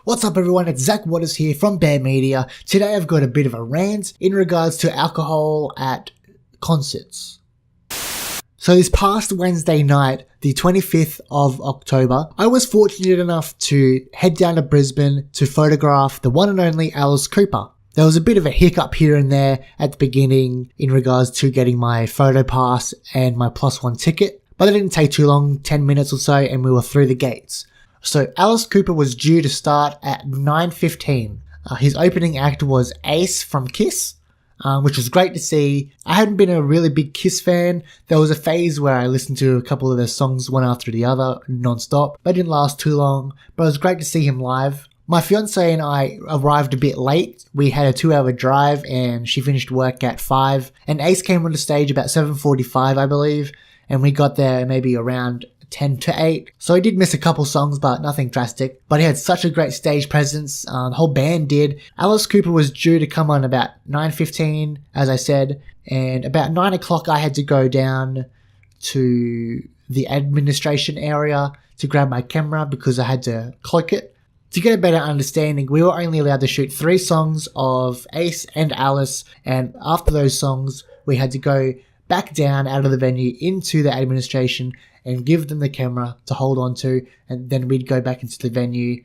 What's up everyone, it's Zach Waters here from Bear Media. Today I've got a bit of a rant in regards to alcohol at concerts. So this past Wednesday night, the 25th of October, I was fortunate enough to head down to Brisbane to photograph the one and only Alice Cooper. There was a bit of a hiccup here and there at the beginning in regards to getting my photo pass and my +1 ticket, but it didn't take too long, 10 minutes or so, and we were through the gates. So Alice Cooper was due to start at 9:15. His opening act was Ace from Kiss, which was great to see. I hadn't been a really big Kiss fan. There was a phase where I listened to a couple of their songs one after the other, non-stop. They didn't last too long, but it was great to see him live. My fiance and I arrived a bit late. We had a 2-hour drive and she finished work at 5. And Ace came on the stage about 7:45, I believe. And we got there maybe around 10 to 8. So he did miss a couple songs, but nothing drastic. But he had such a great stage presence. The whole band did. Alice Cooper was due to come on about 9:15, as I said. And about 9 o'clock, I had to go down to the administration area to grab my camera because I had to cloak it. To get a better understanding, we were only allowed to shoot 3 songs of Ace and Alice. And after those songs, we had to go back down out of the venue into the administration and give them the camera to hold on to, and then we'd go back into the venue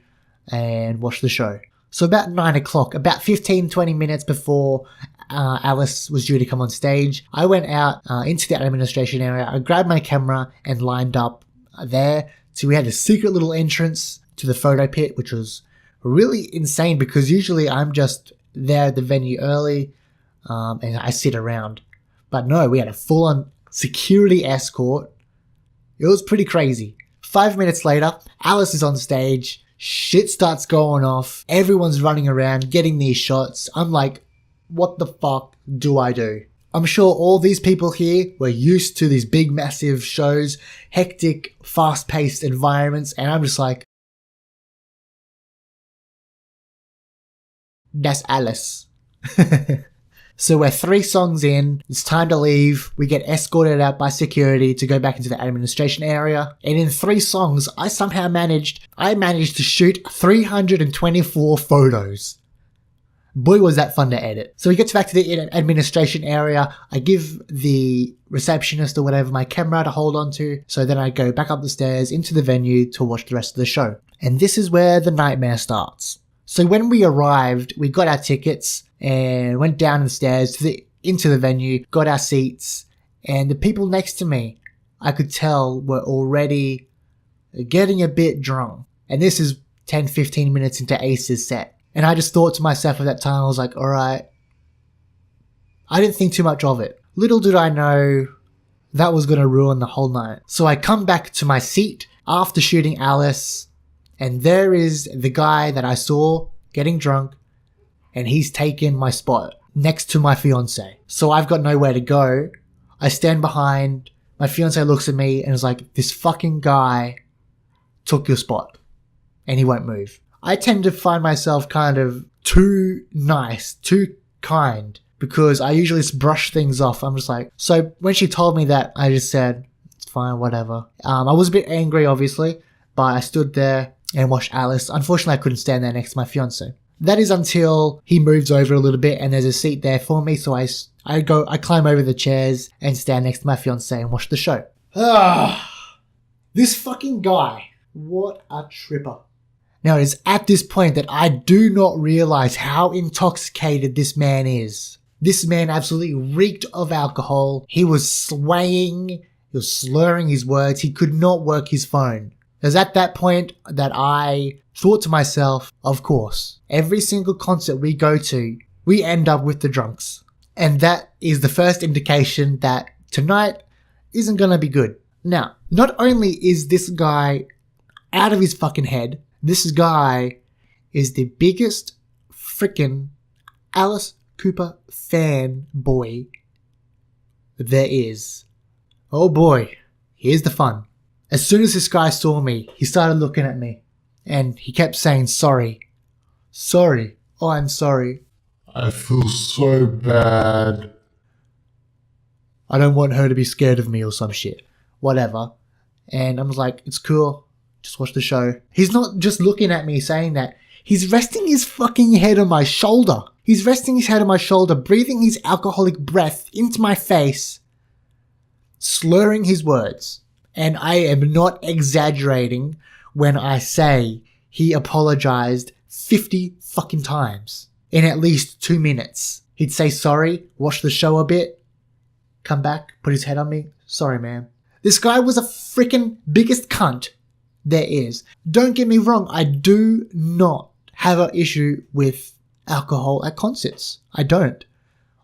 and watch the show. So about 9 o'clock, about 15-20 minutes before Alice was due to come on stage, I went out into the administration area. I grabbed my camera and lined up there. So we had a secret little entrance to the photo pit, which was really insane because usually I'm just there at the venue early and I sit around. But no, we had a full-on security escort. It was pretty crazy. 5 minutes later, Alice is on stage. Shit starts going off. Everyone's running around, getting these shots. I'm like, what the fuck do I do? I'm sure all these people here were used to these big, massive shows, hectic, fast-paced environments, and I'm just like, that's Alice. So we're 3 songs in, it's time to leave, we get escorted out by security to go back into the administration area, and in 3 songs, I managed to shoot 324 photos. Boy was that fun to edit. So we get back to the administration area, I give the receptionist or whatever my camera to hold on to, so then I go back up the stairs into the venue to watch the rest of the show. And this is where the nightmare starts. So when we arrived, we got our tickets and went down the stairs into the venue, got our seats, and the people next to me, I could tell, were already getting a bit drunk. And this is 10-15 minutes into Ace's set. And I just thought to myself at that time, I was like, alright. I didn't think too much of it. Little did I know that was going to ruin the whole night. So I come back to my seat after shooting Alice, and there is the guy that I saw getting drunk, and he's taken my spot next to my fiance. So I've got nowhere to go. I stand behind. My fiance looks at me and is like, this fucking guy took your spot and he won't move. I tend to find myself kind of too nice, too kind, because I usually just brush things off. I'm just like, so when she told me that, I just said, it's fine, whatever. I was a bit angry, obviously, but I stood there and watched Alice. Unfortunately, I couldn't stand there next to my fiance. That is until he moves over a little bit and there's a seat there for me, so I climb over the chairs and stand next to my fiance and watch the show. This fucking guy. What a tripper. Now it is at this point that I do not realize how intoxicated this man is. This man absolutely reeked of alcohol. He was swaying, he was slurring his words, he could not work his phone. It was at that point that I thought to myself, of course, every single concert we go to, we end up with the drunks. And that is the first indication that tonight isn't gonna be good. Now, not only is this guy out of his fucking head, this guy is the biggest frickin' Alice Cooper fanboy there is. Oh boy, here's the fun. As soon as this guy saw me, he started looking at me and he kept saying, sorry. Sorry. Oh, I'm sorry. I feel so bad. I don't want her to be scared of me or some shit. Whatever. And I'm like, it's cool. Just watch the show. He's not just looking at me saying that. He's resting his fucking head on my shoulder. He's resting his head on my shoulder, breathing his alcoholic breath into my face, slurring his words. And I am not exaggerating when I say he apologized 50 fucking times in at least 2 minutes. He'd say sorry, watch the show a bit, come back, put his head on me. Sorry, man. This guy was a freaking biggest cunt there is. Don't get me wrong, I do not have an issue with alcohol at concerts. I don't.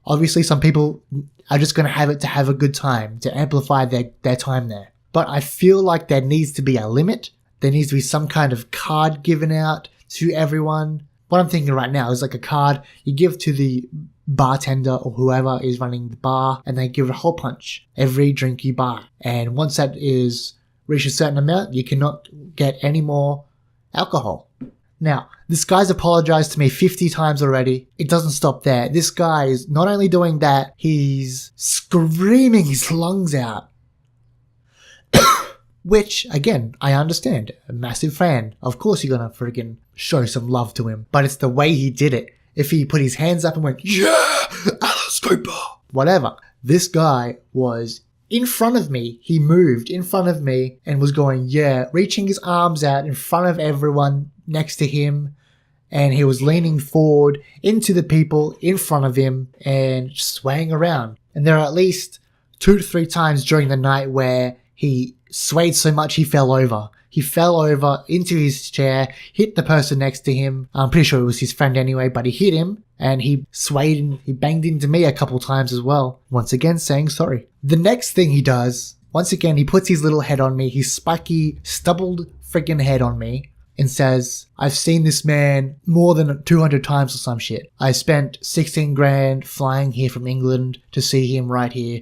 Obviously, some people are just going to have it to have a good time, to amplify their time there. But I feel like there needs to be a limit. There needs to be some kind of card given out to everyone. What I'm thinking right now is like a card you give to the bartender or whoever is running the bar, and they give a hole punch every drink you buy. And once that is reached a certain amount, you cannot get any more alcohol. Now, this guy's apologized to me 50 times already. It doesn't stop there. This guy is not only doing that, he's screaming his lungs out. Which, again, I understand. A massive fan. Of course you're gonna friggin' show some love to him. But it's the way he did it. If he put his hands up and went, yeah, Alice Cooper, whatever. This guy was in front of me. He moved in front of me and was going, yeah, reaching his arms out in front of everyone next to him. And he was leaning forward into the people in front of him and swaying around. And there are at least 2 to 3 times during the night where he swayed so much he fell over. He fell over into his chair, hit the person next to him. I'm pretty sure it was his friend anyway, but he hit him and he swayed and he banged into me a couple times as well. Once again, saying sorry. The next thing he does, once again, he puts his little head on me, his spiky, stubbled freaking head on me, and says, I've seen this man more than 200 times or some shit. I spent 16 grand flying here from England to see him right here.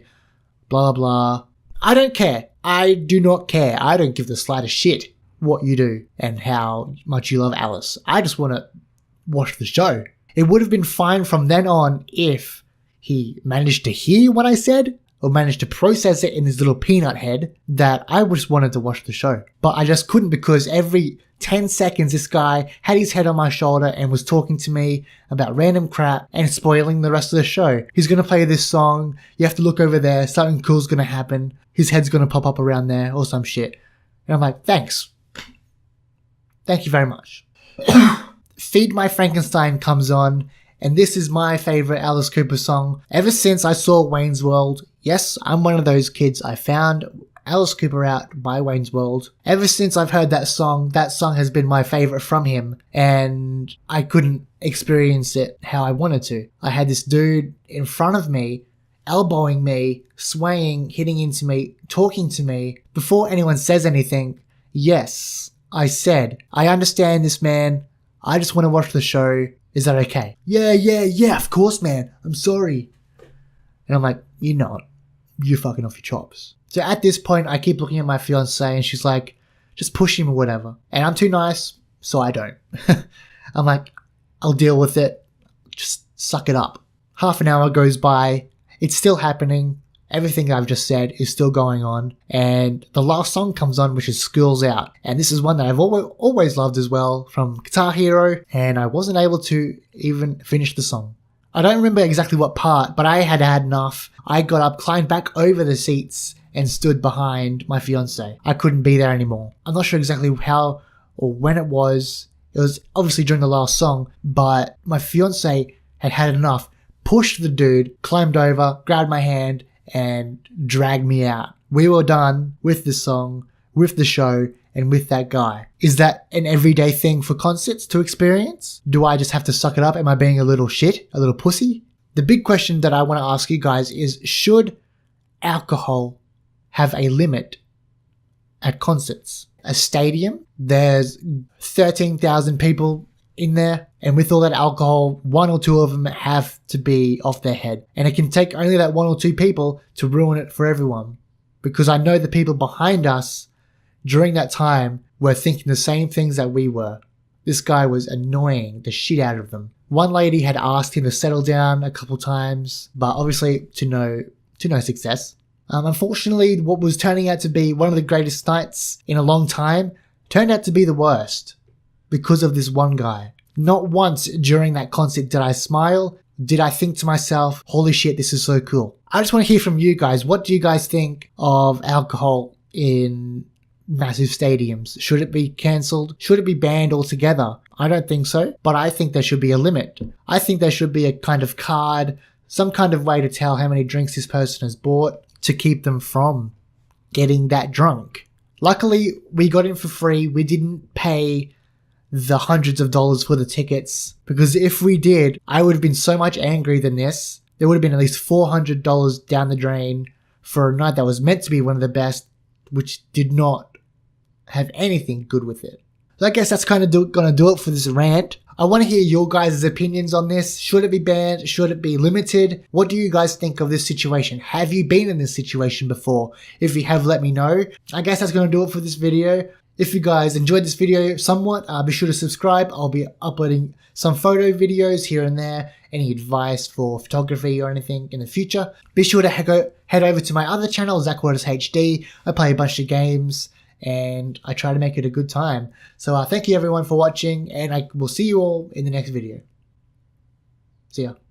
Blah, blah. I don't care. I do not care. I don't give the slightest shit what you do and how much you love Alice. I just want to watch the show. It would have been fine from then on if he managed to hear what I said or managed to process it in his little peanut head that I just wanted to watch the show. But I just couldn't, because every 10 seconds this guy had his head on my shoulder and was talking to me about random crap and spoiling the rest of the show. He's going to play this song. You have to look over there. Something cool's going to happen. His head's going to pop up around there or some shit. And I'm like, thanks. Thank you very much. Feed My Frankenstein comes on, and this is my favorite Alice Cooper song. Ever since I saw Wayne's World, yes, I'm one of those kids. I found Alice Cooper out by Wayne's World. Ever since I've heard that song has been my favorite from him, and I couldn't experience it how I wanted to. I had this dude in front of me, elbowing me, swaying, hitting into me, talking to me. Before anyone says anything, yes, I said, I understand this, man. I just want to watch the show. Is that okay? Yeah, of course, man. I'm sorry. And I'm like, you're not. You're fucking off your chops. So at this point, I keep looking at my fiancée and she's like, just push him or whatever. And I'm too nice, so I don't. I'm like, I'll deal with it. Just suck it up. Half an hour goes by. It's still happening. Everything I've just said is still going on. And the last song comes on, which is School's Out. And this is one that I've always loved as well, from Guitar Hero. And I wasn't able to even finish the song. I don't remember exactly what part, but I had had enough. I got up, climbed back over the seats, and stood behind my fiancé. I couldn't be there anymore. I'm not sure exactly how or when it was. It was obviously during the last song, but my fiancé had had enough. Pushed the dude, climbed over, grabbed my hand, and dragged me out. We were done with the song, with the show, and with that guy. Is that an everyday thing for concerts to experience? Do I just have to suck it up? Am I being a little shit? A little pussy? The big question that I want to ask you guys is, should alcohol have a limit at concerts? A stadium, there's 13,000 people in there, and with all that alcohol, 1 or 2 of them have to be off their head. And it can take only that 1 or 2 people to ruin it for everyone. Because I know the people behind us during that time were thinking the same things that we were. This guy was annoying the shit out of them. One lady had asked him to settle down a couple times, but obviously to no success. Unfortunately, what was turning out to be one of the greatest nights in a long time turned out to be the worst because of this one guy. Not once during that concert did I smile. Did I think to myself, holy shit, this is so cool. I just want to hear from you guys. What do you guys think of alcohol in massive stadiums? Should it be cancelled? Should it be banned altogether? I don't think so, but I think there should be a limit. I think there should be a kind of card, some kind of way to tell how many drinks this person has bought to keep them from getting that drunk. Luckily, we got in for free. We didn't pay the hundreds of dollars for the tickets, because if we did, I would have been so much angrier than this. There would have been at least $400 down the drain for a night that was meant to be one of the best, which did not have anything good with it. So I guess that's kind of gonna do it for this rant. I want to hear your guys' opinions on this. Should it be banned? Should it be limited? What do you guys think of this situation? Have you been in this situation before? If you have, let me know. I guess that's going to do it for this video. If you guys enjoyed this video somewhat, be sure to subscribe. I'll be uploading some photo videos here and there. Any advice for photography or anything in the future. Be sure to head over to my other channel, Zach Waters HD. I play a bunch of games and I try to make it a good time. So thank you everyone for watching, and I will see you all in the next video. See ya.